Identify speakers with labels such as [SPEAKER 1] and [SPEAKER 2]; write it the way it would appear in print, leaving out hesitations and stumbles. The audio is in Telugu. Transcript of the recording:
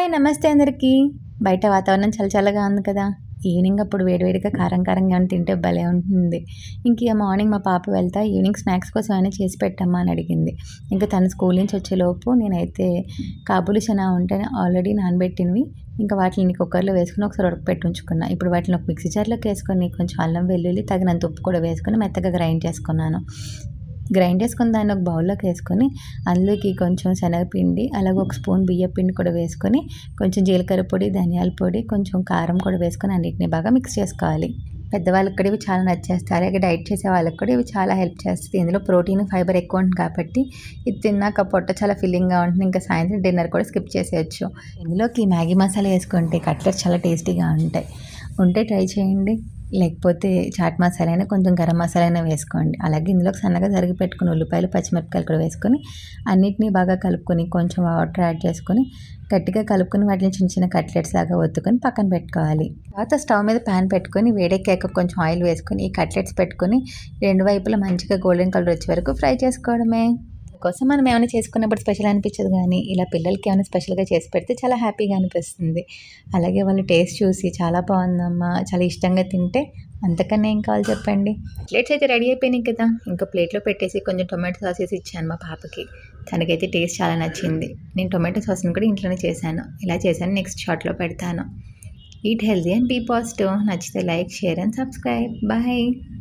[SPEAKER 1] హాయ్ నమస్తే అందరికీ. బయట వాతావరణం చల్లగా ఉంది కదా! ఈవినింగ్ అప్పుడు వేడివేడిగా కారంగా ఏమైనా తింటే భలే ఉంటుంది. ఇంక మార్నింగ్ మా పాప వెళ్తా ఈవినింగ్ స్నాక్స్ కోసం ఏమైనా చేసి పెట్టమ్మా అని అడిగింది. ఇంకా తను స్కూల్ నుంచి వచ్చేలోపు నేనైతే కాబూలి చనా ఉంటే ఆల్రెడీ నానబెట్టినవి ఇంకా వాటిని కుక్కర్లో వేసుకొని ఒకసారి ఉడకపెట్టి ఉంచుకున్నా. ఇప్పుడు వాటిని ఒక మిక్సీ జార్లోకి వేసుకొని కొంచెం అల్లం వెల్లుల్లి తగినంత ఉప్పు కూడా వేసుకొని మెత్తగా గ్రైండ్ చేసుకున్నాను. గ్రైండ్ చేసుకుని దాన్ని ఒక బౌల్లోకి వేసుకొని అందులోకి కొంచెం శనగపిండి అలాగే ఒక స్పూన్ బియ్యపిండి కూడా వేసుకొని కొంచెం జీలకర్ర పొడి ధనియాల పొడి కొంచెం కారం కూడా వేసుకొని అన్నిటిని బాగా మిక్స్ చేసుకోవాలి. పెద్దవాళ్ళకి కూడా ఇవి చాలా నచ్చేస్తాయి. అలాగే డైట్ చేసే వాళ్ళకి కూడా ఇవి చాలా హెల్ప్ చేస్తుంది. ఇందులో ప్రోటీన్ ఫైబర్ ఎక్కువ ఉంటుంది కాబట్టి ఇది తిన్నాక పొట్ట చాలా ఫిల్లింగ్గా ఉంటుంది. ఇంకా సాయంత్రం డిన్నర్ కూడా స్కిప్ చేసేయచ్చు. ఇందులోకి మ్యాగీ మసాలా వేసుకుంటే కట్లెట్స్ చాలా టేస్టీగా ఉంటాయి. ఉంటే ట్రై చేయండి. లేకపోతే చాట్ మసాలా అయినా కొంచెం గరం మసాలా అయినా వేసుకోండి. అలాగే ఇందులోకి సన్నగా తరిగి పెట్టుకుని ఉల్లిపాయలు పచ్చిమిరపకాయలు కూడా వేసుకొని అన్నిటినీ బాగా కలుపుకొని కొంచెం వాటర్ యాడ్ చేసుకొని గట్టిగా కలుపుకొని వాటిని చిన్న కట్లెట్స్ లాగా ఒత్తుకొని పక్కన పెట్టుకోవాలి. తర్వాత స్టవ్ మీద ప్యాన్ పెట్టుకొని వేడెక్కాక కొంచెం ఆయిల్ వేసుకొని ఈ కట్లెట్స్ పెట్టుకొని రెండు వైపులా మంచిగా గోల్డెన్ కలర్ వచ్చే వరకు ఫ్రై చేసుకోవడమే. కోసం మనం ఏమైనా చేసుకున్నప్పుడు స్పెషల్ అనిపించదు, కానీ ఇలా పిల్లలకి ఏమైనా స్పెషల్గా చేసి పెడితే చాలా హ్యాపీగా అనిపిస్తుంది. అలాగే వాళ్ళు టేస్ట్ చూసి చాలా బాగుందమ్మా చాలా ఇష్టంగా తింటే అంతకన్నా ఏం కావాలి చెప్పండి. ప్లేట్స్ అయితే రెడీ అయిపోయినాయి కదా, ఇంకా ప్లేట్లో పెట్టేసి కొంచెం టొమాటో సాస్ వేసి ఇచ్చాను మా పాపకి. తనకైతే టేస్ట్ చాలా నచ్చింది. నేను టొమాటో సాస్ని కూడా ఇంట్లోనే చేశాను. ఇలా చేశాను, నెక్స్ట్ షార్ట్లో పెడతాను. Eat healthy and be positive. నచ్చితే like share and subscribe. Bye.